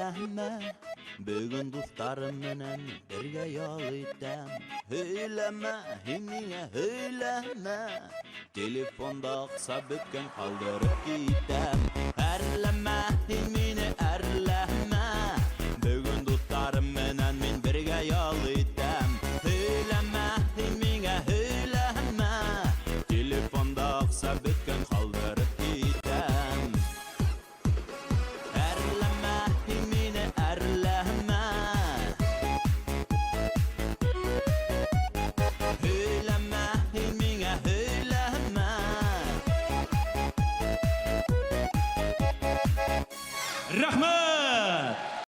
höyleme. Bugün dostlarım menen birge yol etdim. Höyleme, hemine höyleme. Telefonda kısa bükken kaldırıp gittim. Erleme, hemine erleme. Bugün dostlarım menen men birge yol etdim. Höyleme, hemine höyleme. Telefonda kısa bükken kaldırıp gittim. Erleme, hemine erleme. Höyleme, hemine höyleme. Rahmat!